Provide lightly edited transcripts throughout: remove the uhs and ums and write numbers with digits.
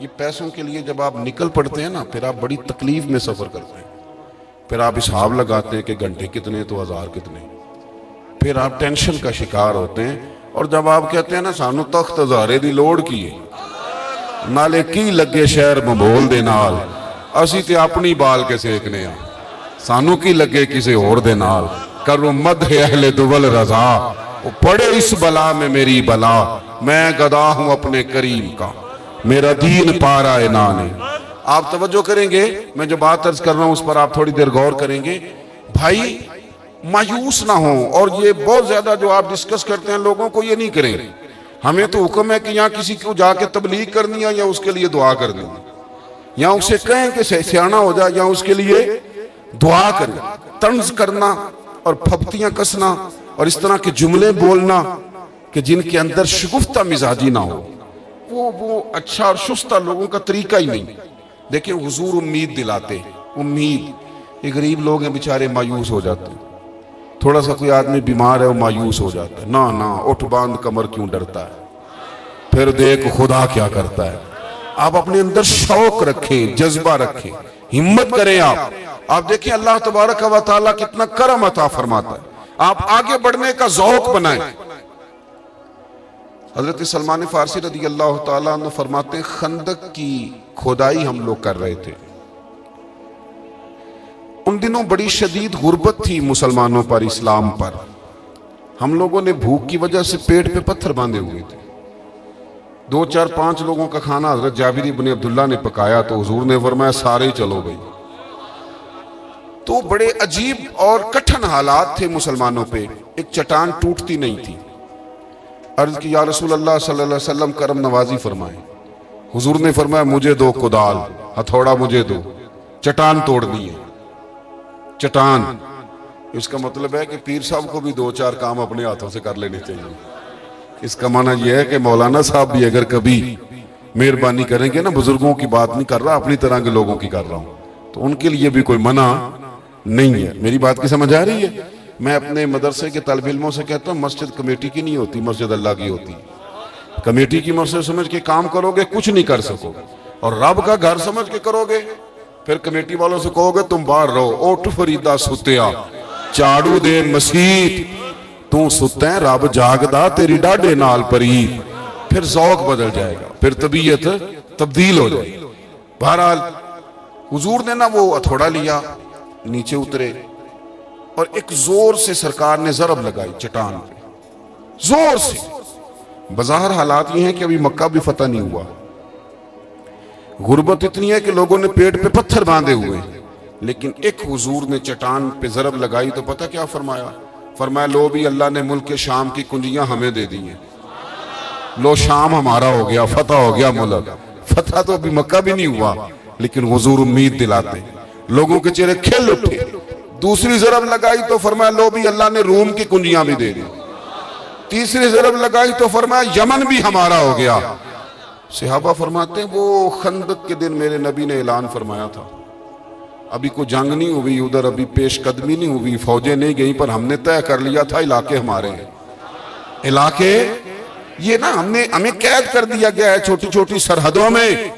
ये पैसों के लिए जब आप निकल पड़ते हैं ना, फिर आप बड़ी तकलीफ में सफर करते हैं। फिर आप हिसाब लगाते हैं कि घंटे कितने तो हजार कितने, फिर आप टेंशन का शिकार होते हैं। और जब आप कहते हैं ना सानू तख्त हजारे दी लोड़ की है, नाले की लगे शहर मबोल दे नाल, असी ते अपनी बाल के सेकने आ, सानू की लगे किसी होर दे नाल, करूं मद है अहले दुवल रजा, वो पड़े इस बला में मेरी बला, मैं गदा हूं अपने करीम का, मेरा दीन पारा है नाने। आप तवज्जो करेंगे, मैं जो बात अर्ज कर रहा हूं उस पर आप थोड़ी देर गौर करेंगे। भाई मायूस ना हो, और ये बहुत ज्यादा जो आप डिस्कस करते हैं लोगों को ये नहीं करें। हमें तो हुक्म है कि यहाँ किसी को जाके तबलीग करनी है या उसके लिए दुआ करनी है, या उसे कहें कि सियाना हो जाए या उसके लिए दुआ करें। तंज करना और फब्तियां कसना और इस तरह के जुमले बोलना कि जिनके अंदर शगुफ्ता मिजाजी ना हो, वो अच्छा और शुस्ता लोगों का तरीका ही नहीं। देखिए हुजूर उम्मीद दिलाते, उम्मीद, ये गरीब लोग हैं बेचारे मायूस हो जाते हैं। थोड़ा सा कोई आदमी बीमार है वो मायूस हो जाता है, ना ना उठ बांध कमर क्यों डरता है, फिर देख खुदा क्या करता है। आप अपने अंदर शौक रखें, जज्बा रखें, हिम्मत करें। आप देखिए अल्लाह तबारक व तआला कितना करम अता फरमाता है। आप आगे बढ़ने का ज़ौक बनाएं। हजरत सलमान फारसी रदी अल्लाह तआला अन्हु फरमाते हैं, खंदक की खुदाई हम लोग कर रहे थे, उन दिनों बड़ी शदीद गुर्बत थी मुसलमानों पर, इस्लाम पर। हम लोगों ने भूख की वजह से पेट पे पत्थर बांधे हुए थे। 2 4 5 लोगों का खाना हजरत जाबिर इब्न अब्दुल्ला ने पकाया तो हुजूर ने फरमाया सारे ही चलो भाई। तो बड़े अजीब और कठिन हालात थे मुसलमानों पे। एक चट्टान टूटती नहीं थी। अर्ज की या रसूल अल्लाह सल्लल्लाहु अलैहि वसल्लम करम नवाजी फरमाए। हुजूर ने फरमाया मुझे दो कुदाल, हथौड़ा मुझे दो, चट्टान तोड़नी है। चट्टान, इसका मतलब है कि पीर साहब को भी 2 4 काम अपने हाथों से कर लेने चाहिए। इसका माना यह है कि मौलाना साहब भी अगर कभी मेहरबानी करेंगे ना, बुजुर्गों की बात नहीं कर रहा, अपनी तरह के लोगों की कर रहा हूं, तो उनके लिए भी कोई मना नहीं है। मेरी बात की समझ आ रही है? मैं अपने मदरसे के तालिब इल्मों से कहता हूँ, मस्जिद कमेटी की नहीं होती, मस्जिद अल्लाह की होती। कमेटी की मस्जिद समझ के काम करोगे कुछ नहीं कर सकोगे, और रब का घर समझ के करोगे फिर कमेटी वालों से कहोगे तुम बाहर रहो, उठ फरीदा सुत्या झाड़ू दे मसीत, तू सुत्ता है रब जागदा तेरी डाढ़े नाल परी, फिर ज़ौक बदल जाएगा, फिर तबीयत तब्दील हो जाएगी। बहरहाल हुजूर ने ना वो हथौड़ा लिया, नीचे उतरे और एक जोर से सरकार ने ज़रब लगाई चट्टान पे, जोर से। बाजार हालात ये हैं कि अभी मक्का भी फतह नहीं हुआ, गुर्बत इतनी है कि लोगों ने पेट पे पत्थर बांधे हुए, लेकिन एक हुजूर ने चट्टान पे ज़रब लगाई तो पता क्या फरमाया? फरमाया लो भी अल्लाह ने मुल्क के शाम की कुंजियां हमें दे दी हैं, लो शाम हमारा हो गया, फतह हो गया मुल्क। फतह तो अभी मक्का भी नहीं हुआ, लेकिन हुजूर उम्मीद दिलाते, लोगों के चेहरे खिल उठे। दूसरी ज़रब लगाई तो फरमाया लो भी अल्लाह ने रूम की कुंजियां भी दे दी। तीसरी ज़रब लगाई तो फरमाया यमन भी हमारा हो गया। सहाबा फरमाते हैं वो खंदक के दिन मेरे नबी ने ऐलान फरमाया था, अभी कोई जंग नहीं हुई उधर, अभी पेशकदमी नहीं हुई, फौजें नहीं गई, पर हमने तय कर लिया था इलाके हमारे हैं। इलाके ये ना हमें कैद कर दिया गया है छोटी छोटी सरहदों में,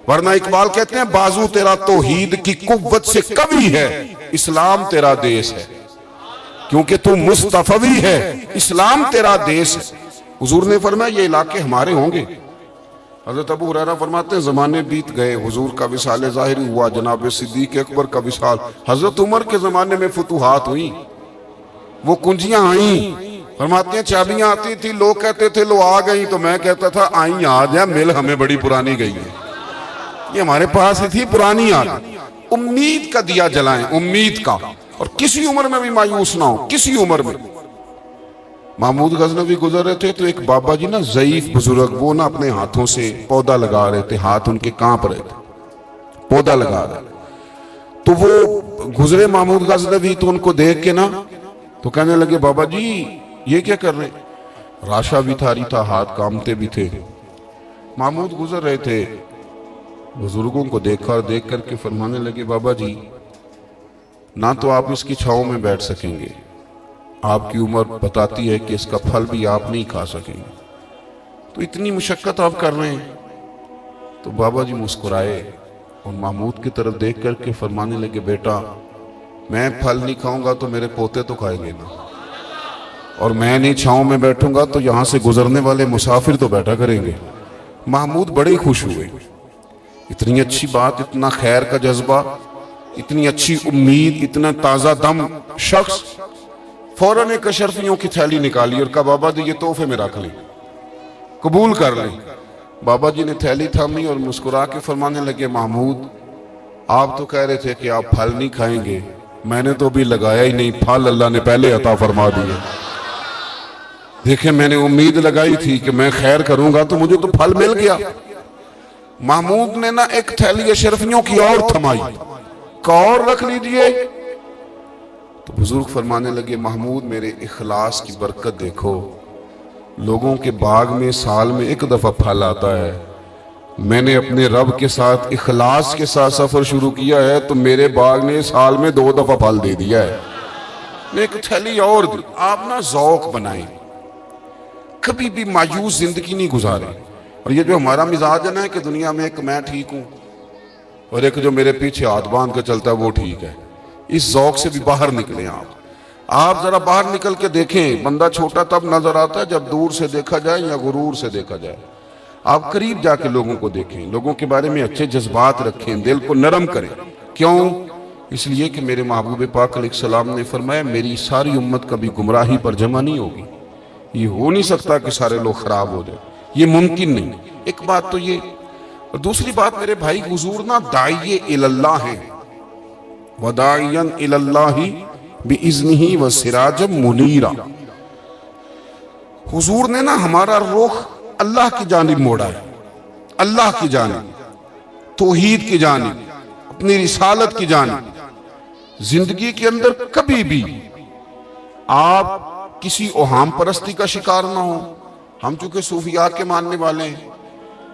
वरना इकबाल कहते हैं बाजू तेरा तौहीद की कुव्वत से कभी है, इस्लाम तेरा देश है, क्योंकि तू मुस्तफवी है, इस्लाम तेरा देश है। हुजूर ने फरमाया ये इलाके हमारे होंगे। हज़रत अबू हुरैरा फरमाते हैं ज़माने बीत गए, हुजूर का विसाल ज़ाहिरी हुआ, जनाब सिद्दीक़ अकबर का विसाल, हज़रत उमर के ज़माने में फतूहात हुई, वो कुंजियां आई। फरमाते हैं चाबियां आती थी, लोग कहते थे लो आ गई, तो मैं कहता था आई आज है, मिल हमें बड़ी पुरानी गई है, ये हमारे पास ही थी, पुरानी आ गई। उम्मीद का दिया जलाएं, उम्मीद का, और किसी उम्र में भी मायूस ना हो, किसी उम्र में। महमूद गजनवी गुजर रहे थे तो एक बाबा जी ना ज़ईफ बुजुर्ग, वो ना अपने हाथों से पौधा लगा रहे थे, हाथ उनके कांप रहे थे, पौधा लगा रहे, तो वो गुजरे महमूद गजनवी, तो उनको देख के ना तो कहने लगे बाबा जी ये क्या कर रहे? राशा भी थारी था, हाथ कामते भी थे। महमूद गुजर रहे थे, बुजुर्गों को देखा और देख करके फरमाने लगे बाबा जी ना तो आप इसकी छांव में बैठ सकेंगे, आपकी उम्र बताती है कि इसका फल भी आप नहीं खा सकेंगे, तो इतनी मुशक्कत आप कर रहे हैं, तो बाबा जी मुस्कुराए और महमूद की तरफ देख करके फरमाने लगे, बेटा मैं फल नहीं खाऊंगा तो मेरे पोते तो खाएंगे ना, और मैं नहीं छांव में बैठूंगा तो यहां से गुजरने वाले मुसाफिर तो बैठा करेंगे। महमूद बड़े खुश हुए। इतनी अच्छी बात, इतना खैर का जज्बा, इतनी अच्छी उम्मीद, इतना ताजा दम शख्स फौरन एक अशरफियों की थैली निकाली और कहा, बाबा जी ये तोहफे में रख लें, कबूल कर लें। बाबा जी ने थैली थामी और मुस्कुरा के फरमाने लगे, महमूद आप तो कह रहे थे कि आप फल नहीं खाएंगे, मैंने तो अभी लगाया ही नहीं, फल अल्लाह ने पहले अता फरमा दिए। देखे, मैंने उम्मीद लगाई थी कि मैं खैर करूंगा तो मुझे तो फल मिल गया। महमूद ने ना एक थैली अशरफियों की और थमाई, और रख लीजिए। तो बुजुर्ग फरमाने लगे, महमूद मेरे इखलास की बरकत देखो, लोगों के बाग में साल में एक दफा फल आता है, मैंने अपने रब के साथ इखलास के साथ सफर शुरू किया है तो मेरे बाग ने साल में 2 दफा फल दे दिया है। मैं एक थैली और दी। आप ना ज़ौक बनाएं, कभी भी मायूस जिंदगी नहीं गुजारे। और ये जो हमारा मिजाज है ना कि दुनिया में एक मैं ठीक हूं और एक जो मेरे पीछे हाथ बांध कर चलता है वो ठीक है, इस ज़ौक से भी बाहर निकले। आप जरा बाहर निकल के देखें, बंदा छोटा तब नजर आता है जब दूर से देखा जाए या गुरूर से देखा जाए। आप करीब जाके लोगों को देखें, लोगों के बारे में अच्छे जज्बात रखें, दिल को नरम करें। क्यों? इसलिए कि मेरे महबूब पाक अलैहिस्सलाम ने फरमाया, मेरी सारी उम्मत कभी गुमराही पर जमा नहीं होगी। ये हो नहीं सकता कि सारे लोग खराब हो जाए, ये मुमकिन नहीं। एक बात तो ये, और दूसरी बात मेरे भाई, हुजूर ना दाइये इलल्लाह हैं, वदाइयन इलल्लाही बिइज़्निही व सिराजम मुनीरा। हुजूर ने ना हमारा रुख अल्लाह की जानिब मोड़ा है, अल्लाह की जानिब, तौहीद की जानिब, अपनी रिसालत की जानिब। जिंदगी के अंदर कभी भी आप किसी ओहाम परस्ती का शिकार ना हो। हम चूंकि सूफियात के मानने वाले हैं,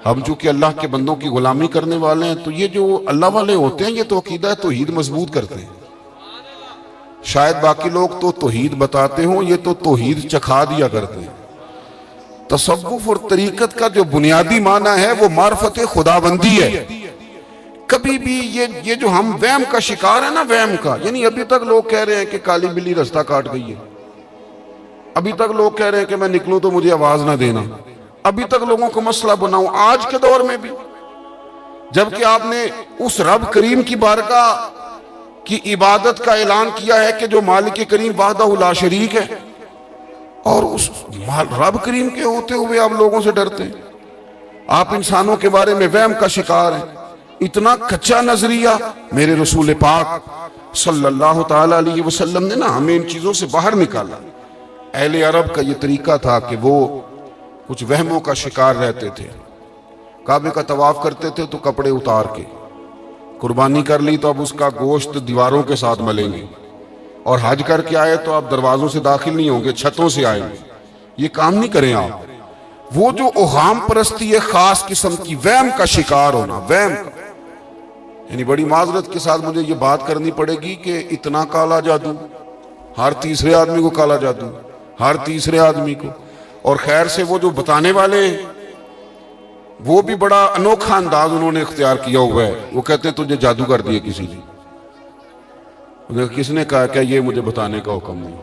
हम चूंकि अल्लाह के बंदों की गुलामी करने वाले हैं, तो ये जो अल्लाह वाले होते हैं ये तो अकीदा तौहीद मजबूत करते हैं। शायद बाकी लोग तो तौहीद बताते हों, ये तो तौहीद चखा दिया करते हैं। तसव्वुफ और तरीकत का जो बुनियादी माना है वो मार्फत खुदाबंदी है। कभी भी ये जो हम वहम का शिकार है ना, वहम का, यानी अभी तक लोग कह रहे हैं कि काली बिल्ली रास्ता काट गई है, अभी तक लोग कह रहे हैं कि मैं निकलूं तो मुझे आवाज ना देना, अभी तक लोगों को मसला बनाऊं, आज के दौर में भी, जबकि आपने उस रब करीम की बारगाह की इबादत का ऐलान किया है कि जो मालिक करीम वाहदहु ला शरीक है, और उस रब करीम के होते हुए आप लोगों से डरते हैं। आप इंसानों के बारे में वहम का शिकार हैं। इतना कच्चा नजरिया मेरे रसूल पाक सल्लल्लाहु ताला अलैहि वसल्लम ने ना हमें इन चीजों से बाहर निकाला। अहले अरब का ये तरीका था कि वो कुछ वहमों का शिकार रहते थे। काबे का तवाफ करते थे तो कपड़े उतार के, कुर्बानी कर ली तो अब उसका गोश्त दीवारों के साथ मलेंगे, और हज करके आए तो आप दरवाजों से दाखिल नहीं होंगे, छतों से आएंगे। ये काम नहीं करें आप। वो जो ओहाम परस्ती है, खास किस्म की वहम का शिकार होना, वहम का, यानी बड़ी माजरत के साथ मुझे ये बात करनी पड़ेगी कि इतना काला जादू, हर तीसरे आदमी को काला जादू, हर तीसरे आदमी को। और खैर से वो जो बताने वाले हैं वो भी बड़ा अनोखा अंदाज उन्होंने इख्तियार किया हुआ है। वो कहते हैं तुझे जादू कर दिए किसी ने। किसने कहा? क्या ये मुझे बताने का हुक्म नहीं,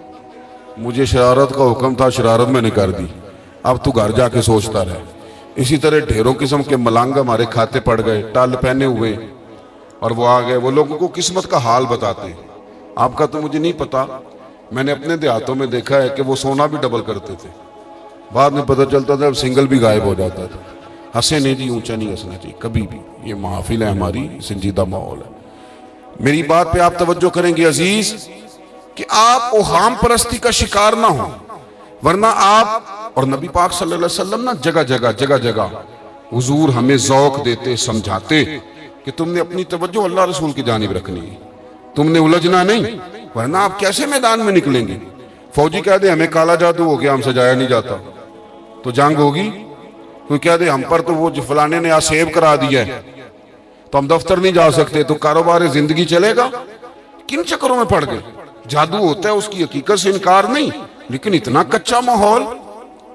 मुझे शरारत का हुक्म था, शरारत मैंने कर दी, अब तू घर जाके सोचता रहे। इसी तरह ढेरों किस्म के मलंग हमारे खाते पड़ गए, टल पहने हुए, और वो आ गए। वो लोगों को किस्मत का हाल बताते हैं। आपका तो मुझे नहीं पता, मैंने अपने देहातों में देखा है कि वो सोना भी डबल करते थे, बाद में पता चलता था अब सिंगल भी गायब हो जाता था। हंसे नहीं जी, ऊंचा नहीं हंसना चाहिए कभी भी, ये महफिल है हमारी, संजीदा माहौल है। मेरी बात पे आप तवज्जो करेंगे अजीज, कि आप ओहाम परस्ती का शिकार ना हो, वरना आप और नबी पाक सल्लल्लाहु अलैहि वसल्लम ना जगह जगह हुजूर हमें ज़ौक देते, समझाते कि तुमने अपनी तवज्जो अल्लाह रसूल की जानिब रखनी है, तुमने उलझना नहीं, वरना आप कैसे मैदान में निकलेंगे। फौजी कह दे हमें काला जादू हो गया, हमसे जाया नहीं जाता, तो जंग होगी। कोई कह दे हम पर तो वो फलाने ने आज सेव करा दिया है तो हम दफ्तर नहीं जा सकते, तो कारोबार जिंदगी चलेगा। किन चक्करों में पड़ गए। जादू होता है, उसकी हकीकत से इनकार नहीं, लेकिन इतना कच्चा माहौल,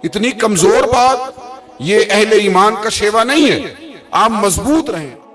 इतनी कमजोर बात, ये अहले ईमान का शेवा नहीं है। आप मजबूत रहें।